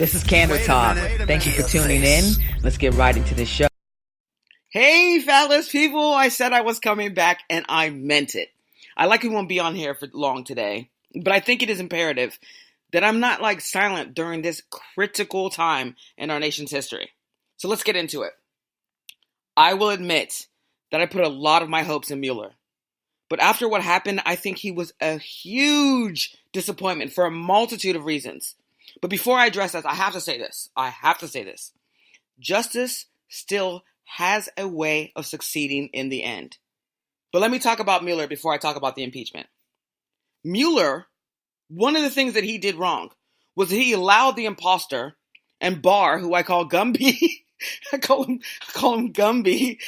This is Candor Talk. Thank you for tuning in. Let's get right into the show. Hey, fellas, people. I said I was coming back, and I meant it. I likely won't be on here for long today, but I think it is imperative that I'm not silent during this critical time in our nation's history. So let's get into it. I will admit that I put a lot of my hopes in Mueller. But after what happened, I think he was a huge disappointment for a multitude of reasons. But before I address that, I have to say this. Justice still has a way of succeeding in the end. But let me talk about Mueller before I talk about the impeachment. Mueller, one of the things that he did wrong was that he allowed the imposter and Barr, who I call Gumby, I call him Gumby.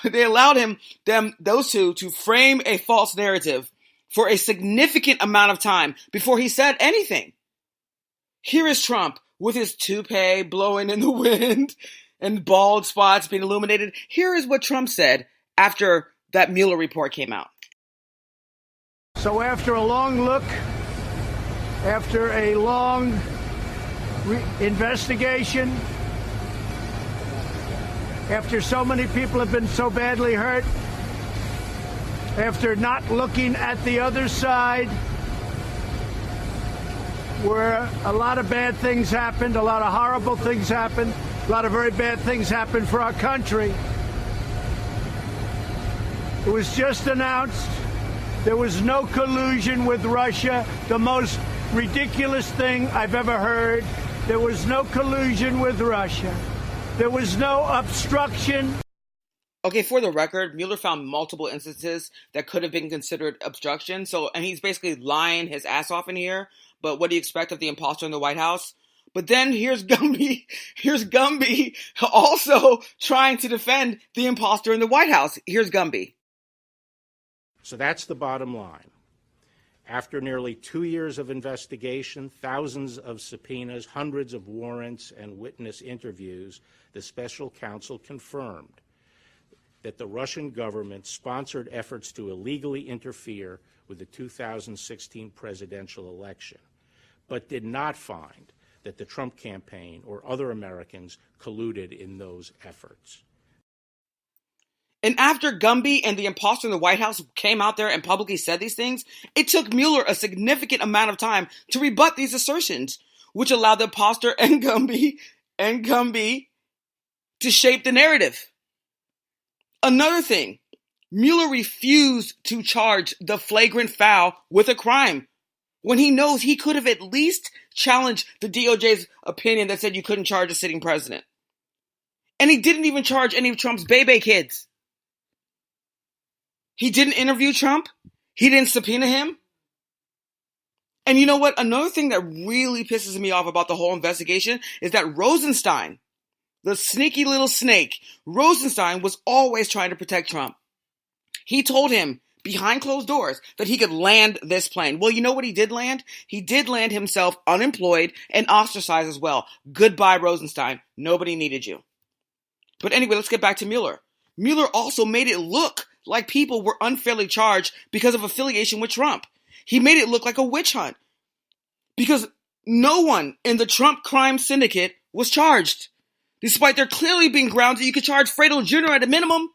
They allowed those two to frame a false narrative for a significant amount of time before he said anything. Here is Trump with his toupee blowing in the wind and bald spots being illuminated. Here is what Trump said after that Mueller report came out. So after a long look, after a long investigation, after so many people have been so badly hurt, after not looking at the other side, where a lot of bad things happened, a lot of horrible things happened, a lot of very bad things happened for our country. It was just announced there was no collusion with Russia, the most ridiculous thing I've ever heard. There was no collusion with Russia. There was no obstruction. Okay, for the record, Mueller found multiple instances that could have been considered obstruction. And he's basically lying his ass off in here. But what do you expect of the imposter in the White House? But then here's Gumby also trying to defend the imposter in the White House. Here's Gumby. So that's the bottom line. After nearly 2 years of investigation, thousands of subpoenas, hundreds of warrants, and witness interviews, the special counsel confirmed that the Russian government sponsored efforts to illegally interfere with the 2016 presidential election, but did not find that the Trump campaign or other Americans colluded in those efforts. And after Gumby and the imposter in the White House came out there and publicly said these things, it took Mueller a significant amount of time to rebut these assertions, which allowed the imposter and Gumby to shape the narrative. Another thing, Mueller refused to charge the flagrant foul with a crime when he knows he could have at least challenged the DOJ's opinion that said you couldn't charge a sitting president. And he didn't even charge any of Trump's baby kids. He didn't interview Trump. He didn't subpoena him. And you know what? Another thing that really pisses me off about the whole investigation is that Rosenstein, the sneaky little snake, Rosenstein was always trying to protect Trump. He told him behind closed doors that he could land this plane. Well, you know what he did land? He did land himself unemployed and ostracized as well. Goodbye, Rosenstein. Nobody needed you. But anyway, let's get back to Mueller. Mueller also made it look like people were unfairly charged because of affiliation with Trump. He made it look like a witch hunt because no one in the Trump crime syndicate was charged. Despite there clearly being grounds that you could charge fredo-jr. At a minimum,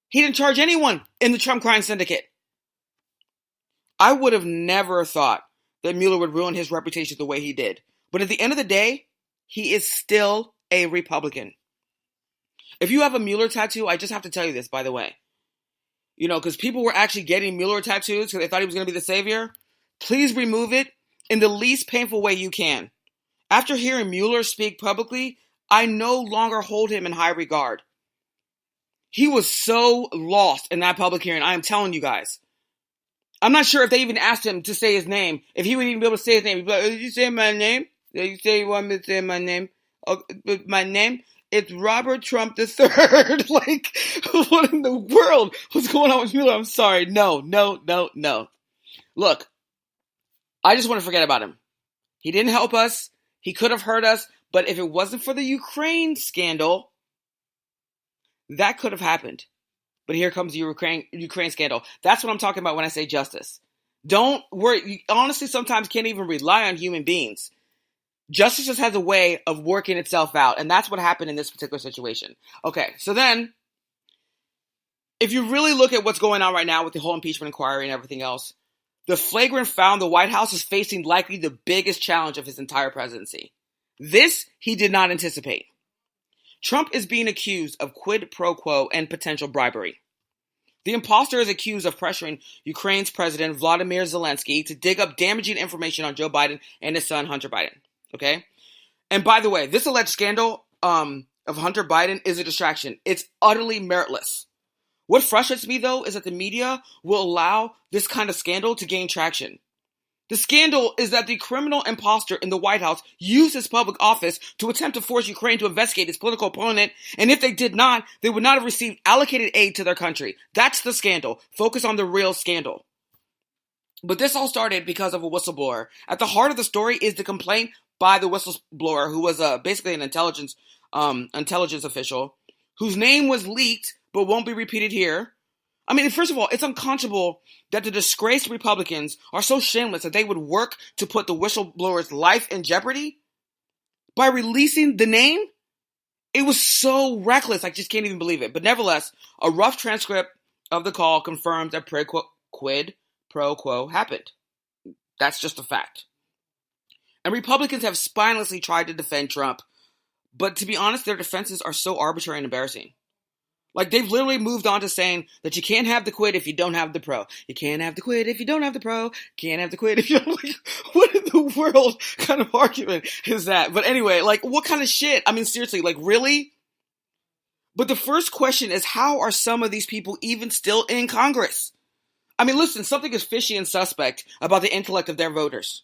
he didn't charge anyone in the Trump crime syndicate. I would have never thought that Mueller would ruin his reputation the way he did. But at the end of the day, he is still a Republican. If you have a Mueller tattoo, I just have to tell you this, by the way. You know, because people were actually getting Mueller tattoos because they thought he was going to be the savior. Please remove it in the least painful way you can. After hearing Mueller speak publicly, I no longer hold him in high regard. He was so lost in that public hearing, I am telling you guys. I'm not sure if they even asked him to say his name. If he would even be able to say his name. He'd be like, did you say my name? Did you say you want me to say my name? But my name? It's Robert Trump III. Like, what in the world? What's going on with Mueller? I'm sorry. No. Look, I just want to forget about him. He didn't help us. He could have hurt us. But if it wasn't for the Ukraine scandal, that could have happened. But here comes the Ukraine scandal. That's what I'm talking about when I say justice. Don't worry. You honestly sometimes can't even rely on human beings. Justice just has a way of working itself out, and that's what happened in this particular situation. Okay, so then, if you really look at what's going on right now with the whole impeachment inquiry and everything else, the flagrant foul, the White House is facing likely the biggest challenge of his entire presidency. This he did not anticipate. Trump is being accused of quid pro quo and potential bribery. The imposter is accused of pressuring Ukraine's president Vladimir Zelensky to dig up damaging information on Joe Biden and his son Hunter Biden. Okay? And by the way, this alleged scandal of Hunter Biden is a distraction. It's utterly meritless. What frustrates me, though, is that the media will allow this kind of scandal to gain traction. The scandal is that the criminal imposter in the White House used his public office to attempt to force Ukraine to investigate its political opponent, and if they did not, they would not have received allocated aid to their country. That's the scandal. Focus on the real scandal. But this all started because of a whistleblower. At the heart of the story is the complaint by the whistleblower, who was basically an intelligence official, whose name was leaked but won't be repeated here. I mean, first of all, it's unconscionable that the disgraced Republicans are so shameless that they would work to put the whistleblower's life in jeopardy by releasing the name. It was so reckless, I just can't even believe it. But nevertheless, a rough transcript of the call confirms that quid pro quo happened. That's just a fact. And Republicans have spinelessly tried to defend Trump, but to be honest, their defenses are so arbitrary and embarrassing. Like, they've literally moved on to saying that you can't have the quid if you don't have the pro. You can't have the quid if you don't have the pro. Can't have the quid if you don't. Like, what in the world kind of argument is that? But anyway, like, what kind of shit? I mean, seriously, like, really? But the first question is, how are some of these people even still in Congress? I mean, listen, something is fishy and suspect about the intellect of their voters.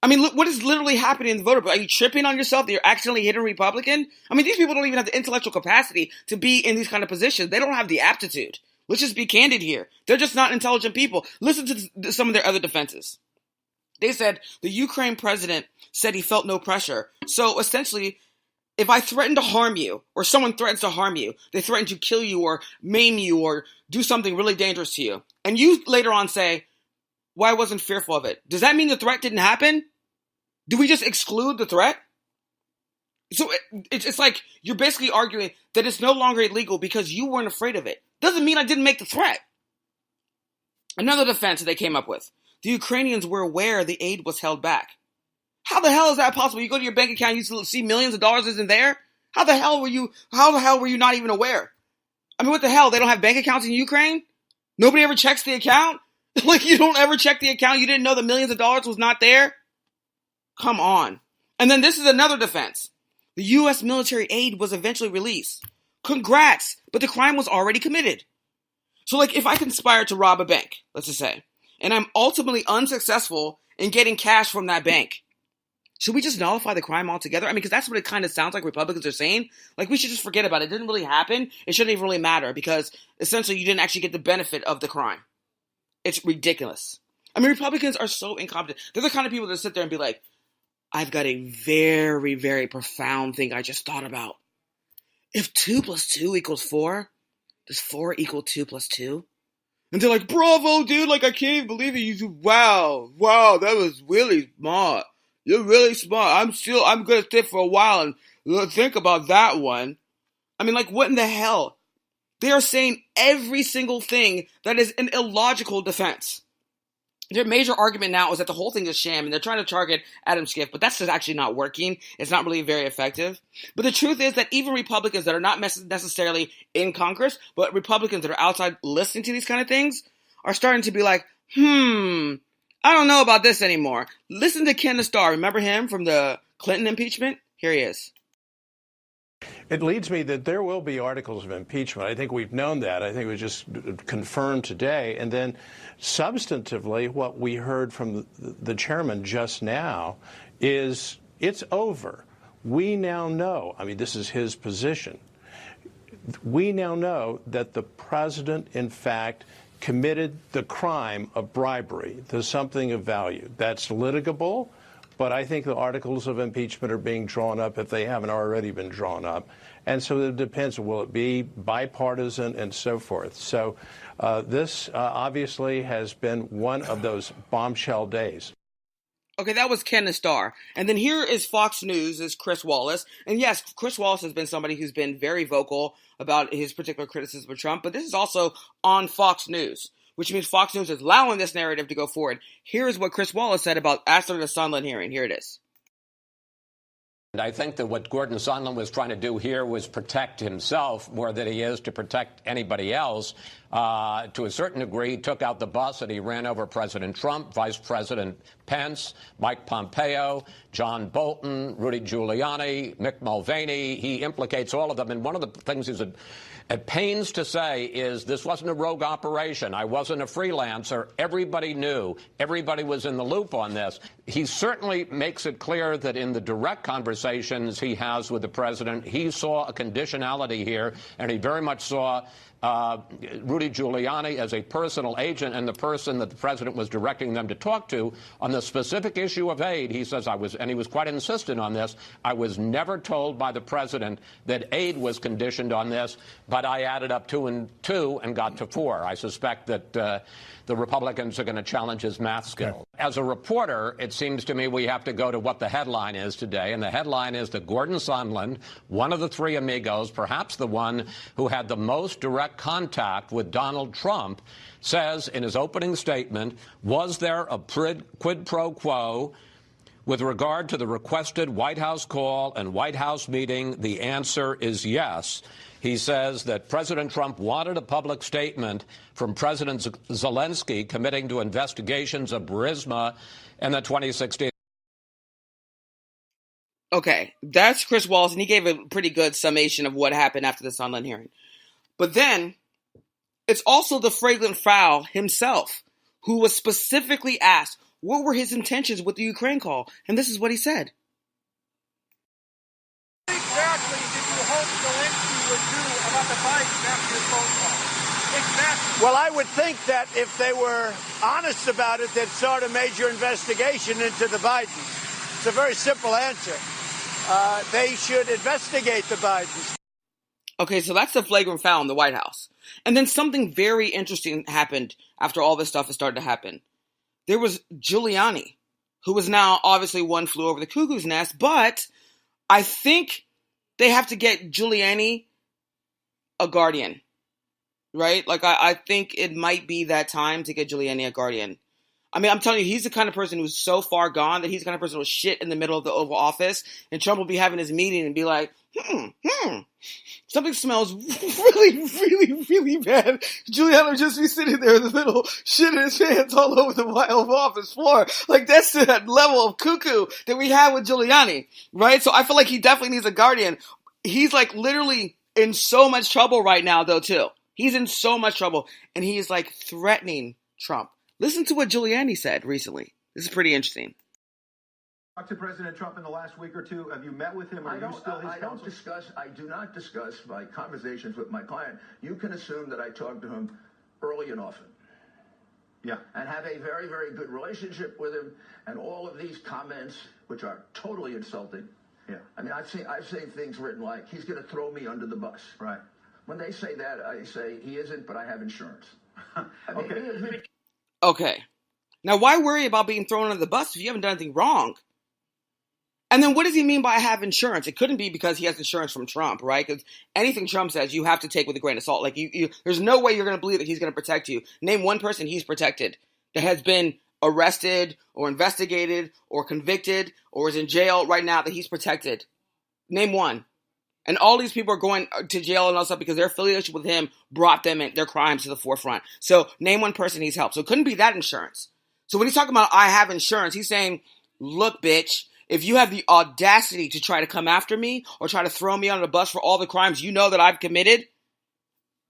I mean, look, what is literally happening in the voter? Are you tripping on yourself that you're accidentally hitting Republican? I mean, these people don't even have the intellectual capacity to be in these kind of positions. They don't have the aptitude. Let's just be candid here. They're just not intelligent people. Listen to some of their other defenses. They said the Ukraine president said he felt no pressure. So essentially, if I threaten to harm you, or someone threatens to harm you, they threaten to kill you or maim you or do something really dangerous to you, and you later on say, well, I wasn't fearful of it. Does that mean the threat didn't happen? Do we just exclude the threat? So it's like you're basically arguing that it's no longer illegal because you weren't afraid of it. Doesn't mean I didn't make the threat. Another defense that they came up with. The Ukrainians were aware the aid was held back. How the hell is that possible? You go to your bank account, you see millions of dollars isn't there? How the hell were you not even aware? I mean, what the hell? They don't have bank accounts in Ukraine? Nobody ever checks the account? Like, you don't ever check the account? You didn't know the millions of dollars was not there? Come on. And then this is another defense. The U.S. military aid was eventually released. Congrats, but the crime was already committed. So, like, if I conspire to rob a bank, let's just say, and I'm ultimately unsuccessful in getting cash from that bank, should we just nullify the crime altogether? I mean, because that's what it kind of sounds like Republicans are saying. Like, we should just forget about it. It didn't really happen. It shouldn't even really matter because essentially you didn't actually get the benefit of the crime. It's ridiculous. I mean, Republicans are so incompetent. They're the kind of people that sit there and be like, I've got a very, very profound thing I just thought about. If 2 + 2 = 4, does 4 = 2 + 2? And they're like, bravo, dude. Like, I can't even believe it. Wow, that was really smart. You're really smart. I'm going to sit for a while and think about that one. I mean, like, what in the hell? They are saying every single thing that is an illogical defense. Their major argument now is that the whole thing is sham, and they're trying to target Adam Schiff, but that's just actually not working. It's not really very effective. But the truth is that even Republicans that are not necessarily in Congress, but Republicans that are outside listening to these kind of things, are starting to be like, I don't know about this anymore. Listen to Ken Starr. Remember him from the Clinton impeachment? Here he is. It leads me that there will be articles of impeachment. I think we've known that. I think it was just confirmed today. And then substantively, what we heard from the chairman just now is it's over. We now know, I mean, this is his position. We now know that the president, in fact, committed the crime of bribery to something of value. That's litigable. But I think the articles of impeachment are being drawn up if they haven't already been drawn up. And so it depends. Will it be bipartisan and so forth? So this obviously has been one of those bombshell days. Okay, that was Ken the Star. And then here is Fox News' Chris Wallace. And yes, Chris Wallace has been somebody who's been very vocal about his particular criticism of Trump, but this is also on Fox News, which means Fox News is allowing this narrative to go forward. Here is what Chris Wallace said about after the Sondland hearing. Here it is. And I think that what Gordon Sondland was trying to do here was protect himself more than he is to protect anybody else. To a certain degree, he took out the bus and he ran over President Trump, Vice President Pence, Mike Pompeo, John Bolton, Rudy Giuliani, Mick Mulvaney. He implicates all of them. And one of the things he's at pains to say is this wasn't a rogue operation. I wasn't a freelancer. Everybody knew. Everybody was in the loop on this. He certainly makes it clear that in the direct conversations he has with the president, he saw a conditionality here, and he very much saw Rudy Giuliani as a personal agent and the person that the president was directing them to talk to. On the specific issue of aid, he says, and he was quite insistent on this, I was never told by the president that aid was conditioned on this, but I added up 2 and 2 and got to 4. I suspect that the Republicans are going to challenge his math skill. As a reporter, it seems to me we have to go to what the headline is today, and the headline is that Gordon Sondland, one of the 3 amigos, perhaps the one who had the most direct contact with Donald Trump, says in his opening statement, was there a quid pro quo with regard to the requested White House call and White House meeting? The answer is yes. He says that President Trump wanted a public statement from President Zelensky committing to investigations of Burisma and the 2016. Okay, that's Chris Wallace, and he gave a pretty good summation of what happened after the Sondland hearing. But then, it's also the flagrant foul himself, who was specifically asked what were his intentions with the Ukraine call, and this is what he said. What exactly did you hope Zelensky would do about the Biden after his phone call? Exactly. Well, I would think that if they were honest about it, they'd start a major investigation into the Bidens. It's a very simple answer. They should investigate the Bidens. Okay, so that's the flagrant foul in the White House. And then something very interesting happened after all this stuff has started to happen. There was Giuliani, who was now obviously one flew over the cuckoo's nest, but I think they have to get Giuliani a guardian, right? Like, I think it might be that time to get Giuliani a guardian. I mean, I'm telling you, he's the kind of person who's so far gone that he's the kind of person who will shit in the middle of the Oval Office, and Trump will be having his meeting and be like, something smells really, really, really bad. Giuliani will just be sitting there in the middle, shitting his pants all over the Oval Office floor. Like, that's that level of cuckoo that we have with Giuliani, right? So I feel like he definitely needs a guardian. He's like literally in so much trouble right now, though, too. He's in so much trouble, and he is like threatening Trump. Listen to what Giuliani said recently. This is pretty interesting. Talked to President Trump in the last week or two. Have you met with him? Are you still his counsel? I do not discuss my conversations with my client. You can assume that I talk to him early and often. Yeah. And have a very, very good relationship with him. And all of these comments, which are totally insulting. Yeah. I mean, I've seen things written like, he's going to throw me under the bus. Right. When they say that, I say, he isn't, but I have insurance. Okay. Okay. Now, why worry about being thrown under the bus if you haven't done anything wrong? And then what does he mean by I have insurance? It couldn't be because he has insurance from Trump, right? Because anything Trump says, you have to take with a grain of salt. Like, there's no way you're going to believe that he's going to protect you. Name one person he's protected that has been arrested or investigated or convicted or is in jail right now that he's protected. Name one. And all these people are going to jail and all stuff because their affiliation with him brought them and their crimes to the forefront. So name one person he's helped. So it couldn't be that insurance. So when he's talking about I have insurance, he's saying, look, bitch, if you have the audacity to try to come after me or try to throw me under the bus for all the crimes you know that I've committed,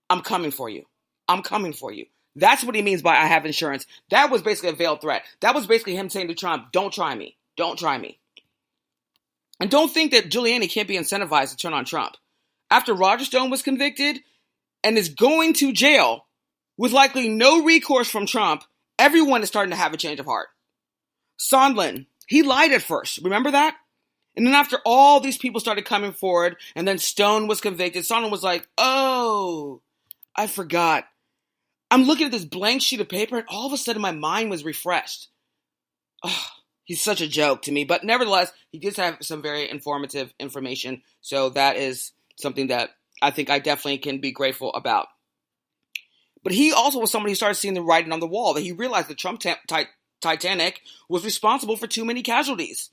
I'm coming for you. I'm coming for you. That's what he means by I have insurance. That was basically a veiled threat. That was basically him saying to Trump, don't try me. Don't try me. And don't think that Giuliani can't be incentivized to turn on Trump. After Roger Stone was convicted and is going to jail with likely no recourse from Trump, everyone is starting to have a change of heart. Sondland, he lied at first. Remember that? And then after all these people started coming forward and then Stone was convicted, Sondland was like, oh, I forgot. I'm looking at this blank sheet of paper and all of a sudden my mind was refreshed. Oh, He's such a joke to me. But nevertheless, he does have some very informative information. So that is something that I think I definitely can be grateful about. But he also was somebody who started seeing the writing on the wall, that he realized the Trump Titanic was responsible for too many casualties.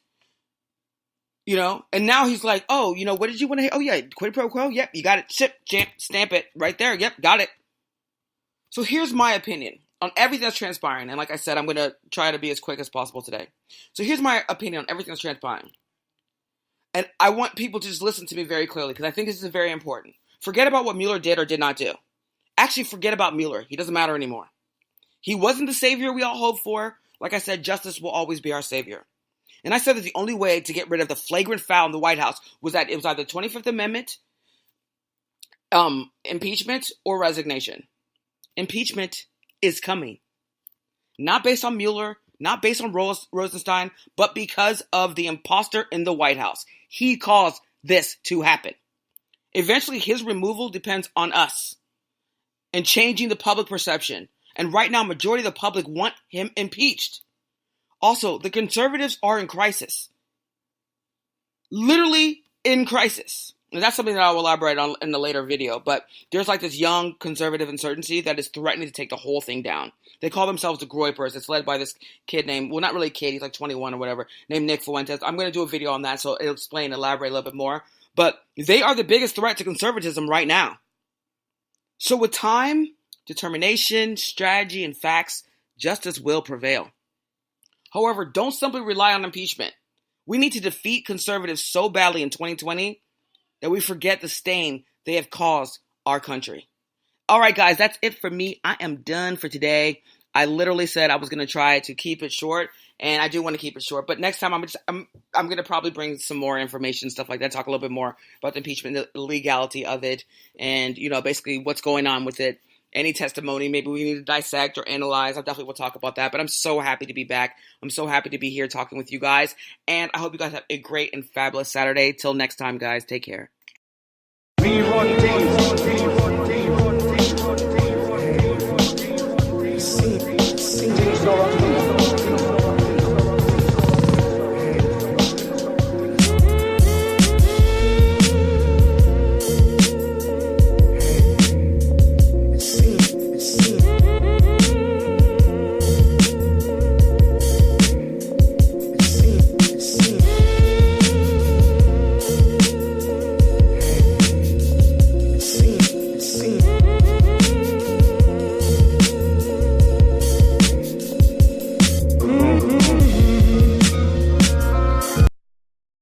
You know, and now he's like, oh, you know, what did you want to hear? Oh, yeah, quid pro quo? Yep, you got it. Stamp it right there. Yep, got it. So here's my opinion on everything that's transpiring. And like I said, I'm going to try to be as quick as possible today. So here's my opinion on everything that's transpiring. And I want people to just listen to me very clearly, because I think this is very important. Forget about what Mueller did or did not do. Actually, forget about Mueller. He doesn't matter anymore. He wasn't the savior we all hoped for. Like I said, justice will always be our savior. And I said that the only way to get rid of the flagrant foul in the White House was that it was either 25th Amendment, impeachment, or resignation. Impeachment is coming. Not based on Mueller, not based on Rosenstein, but because of the imposter in the White House. He caused this to happen. Eventually, his removal depends on us and changing the public perception. And right now, majority of the public want him impeached. Also, the conservatives are in crisis. Literally in crisis. And that's something that I will elaborate on in a later video. But there's like this young conservative insurgency that is threatening to take the whole thing down. They call themselves the Groypers. It's led by this kid named, well, not really a kid, he's like 21 or whatever, named Nick Fuentes. I'm going to do a video on that, so it'll explain, elaborate a little bit more. But they are the biggest threat to conservatism right now. So with time, determination, strategy, and facts, justice will prevail. However, don't simply rely on impeachment. We need to defeat conservatives so badly in 2020 that we forget the stain they have caused our country. All right, guys, that's it for me. I am done for today. I literally said I was going to try to keep it short, and I do want to keep it short. But next time, I'm going to probably bring some more information, stuff like that, talk a little bit more about the impeachment, the legality of it, and, you know, basically what's going on with it. Any testimony, maybe we need to dissect or analyze. I definitely will talk about that. But I'm so happy to be back. I'm so happy to be here talking with you guys. And I hope you guys have a great and fabulous Saturday. Till next time, guys. Take care.